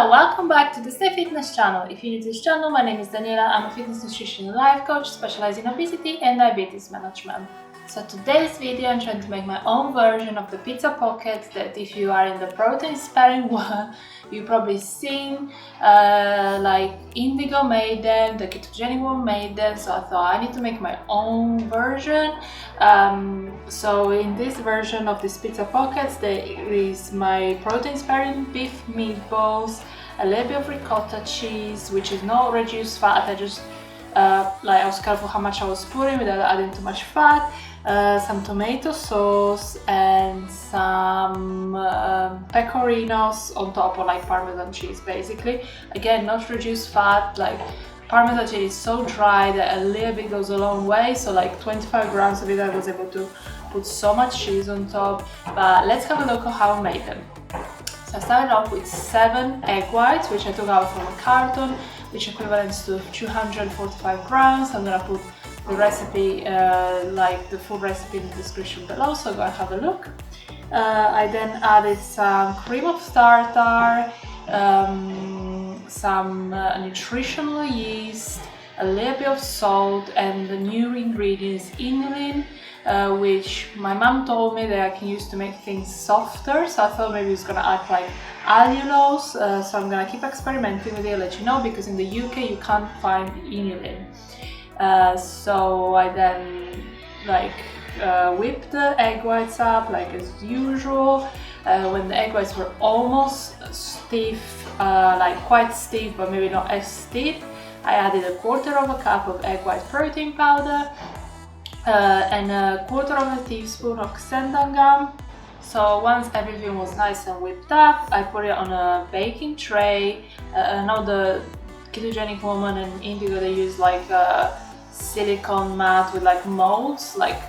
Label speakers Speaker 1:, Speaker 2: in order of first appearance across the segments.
Speaker 1: Hello, welcome back to the Stay Fitness channel. If you're new to this channel, my name is Daniela. I'm a fitness nutrition and life coach specializing in obesity and diabetes management. So today's video, I'm trying to make my own version of the pizza pockets that if you are in the protein sparing one, you've probably seen, like Indigo made them, the ketogenic one made them, so I thought I need to make my own version. So in this version of this pizza pockets, there is my protein sparing beef meatballs, a little bit of ricotta cheese, which is not reduced fat. I just I was careful how much I was putting without adding too much fat. Some tomato sauce and some pecorinos on top, or like Parmesan cheese basically. Again, not reduced fat. Like Parmesan cheese is so dry that a little bit goes a long way, so like 25 grams of it I was able to put so much cheese on top. But let's have a look at how I made them. So I started off with 7 egg whites, which I took out from a carton, which equivalents to 245 grams. I'm gonna put the recipe, like the full recipe, in the description below, so go and have a look. I then added some cream of tartar, some nutritional yeast, a little bit of salt, and the new ingredients inulin, which my mom told me that I can use to make things softer, so I thought maybe it's gonna act like allulose, so I'm gonna keep experimenting with it, let you know, because in the UK you can't find inulin. So I then whipped the egg whites up like as usual. When the egg whites were almost stiff, like quite stiff but maybe not as stiff, I added 1/4 cup of egg white protein powder and 1/4 teaspoon of xanthan gum. So once everything was nice and whipped up, I put it on a baking tray. Now the ketogenic woman and Indigo, they use like a silicone mat with like molds, like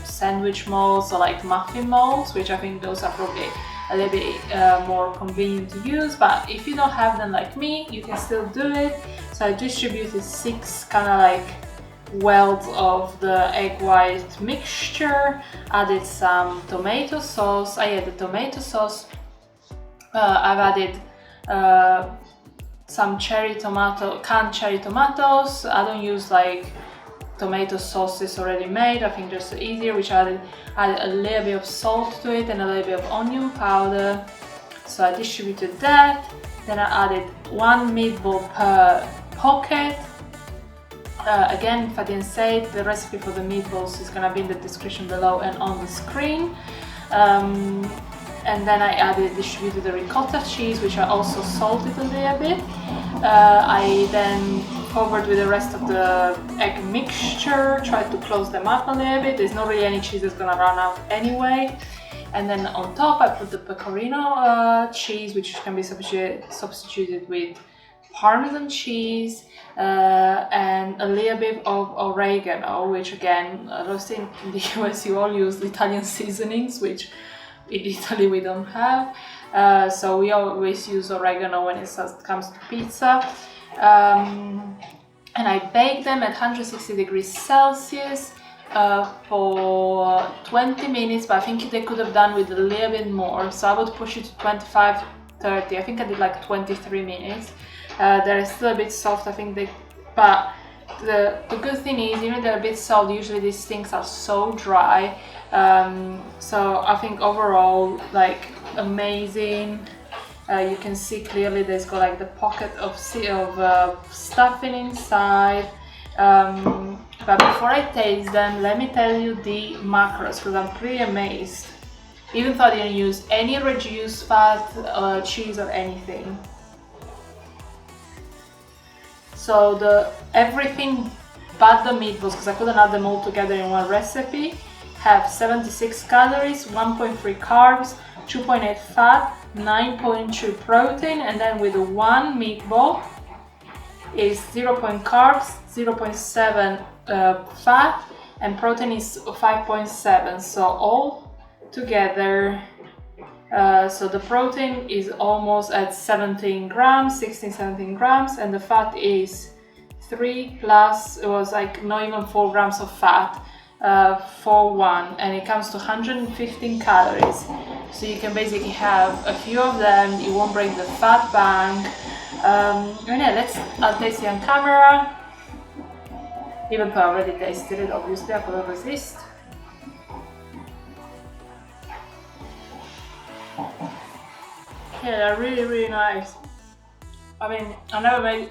Speaker 1: sandwich molds or like muffin molds, which I think those are probably a little bit more convenient to use. But if you don't have them like me, you can still do it. So I distributed 6 kind of like wells of the egg white mixture, added some tomato sauce. I added tomato sauce. I've added some canned cherry tomatoes. I don't use like tomato sauces already made. I think just easier, which I added a little bit of salt to it and a little bit of onion powder. So I distributed that. Then I added 1 meatball per pocket. Again, if I didn't say it, the recipe for the meatballs is gonna be in the description below and on the screen. And then I distributed the ricotta cheese, which I also salted a little bit. I then covered with the rest of the egg mixture, tried to close them up a little bit. There's not really any cheese that's gonna run out anyway. And then on top I put the pecorino cheese, which can be substituted with Parmesan cheese, and a little bit of oregano, which again, in the US you all use Italian seasonings, which in Italy we don't have, so we always use oregano when it comes to pizza. And I baked them at 160 degrees Celsius for 20 minutes, but I think they could have done with a little bit more, so I would push it to 25-30. I think I did like 23 minutes. They're still a bit soft, I think but the good thing is, even they're a bit soft, usually these things are so dry. So I think overall, like, amazing. You can see clearly there's got like the pocket of stuffing inside. But before I taste them, let me tell you the macros, because I'm pretty amazed. Even though I didn't use any reduced fat, cheese or anything. So everything but the meatballs, because I couldn't add them all together in one recipe, have 76 calories, 1.3 carbs, 2.8 fat, 9.2 protein, and then with the 1 meatball is 0. carbs, 0.7 fat, and protein is 5.7. So all together, so the protein is almost at 17 grams, 17 grams, and the fat is 3 plus, it was like not even 4 grams of fat. for one, and it comes to 115 calories. So you can basically have a few of them, you won't break the fat bank. And yeah, I'll taste it on camera. Even though I already tasted it, obviously I couldn't resist. Yeah, they're really nice. I mean, I never made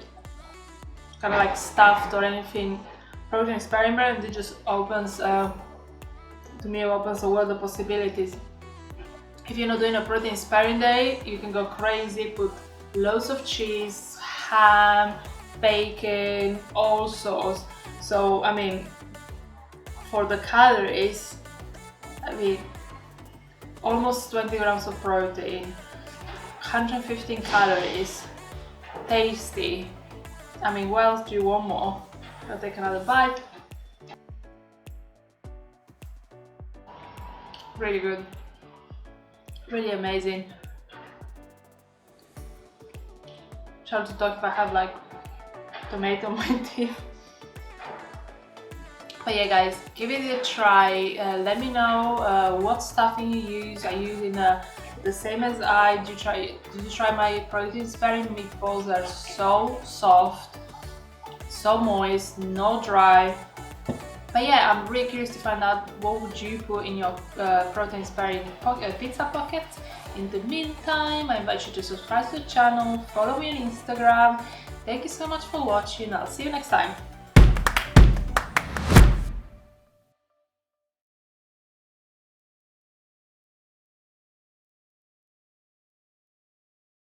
Speaker 1: kind of like stuffed or anything protein experiment. It just opens, to me, it opens a world of possibilities. If you're not doing a protein sparing day, you can go crazy, put loads of cheese, ham, bacon, all sorts. So, I mean, for the calories, I mean, almost 20 grams of protein, 115 calories, tasty. I mean, what else do you want more? I'll take another bite. Really good. Really amazing. Try to talk if I have like tomato on my teeth. But yeah guys, give it a try. Let me know what stuffing you use. Are you using the same as I? Did you try my protein sparing meatballs? They're so soft, so moist, no dry. But yeah, I'm really curious to find out what would you put in your protein sparing pizza pockets. In the meantime, I invite you to subscribe to the channel, follow me on Instagram. Thank you so much for watching. I'll see you next time.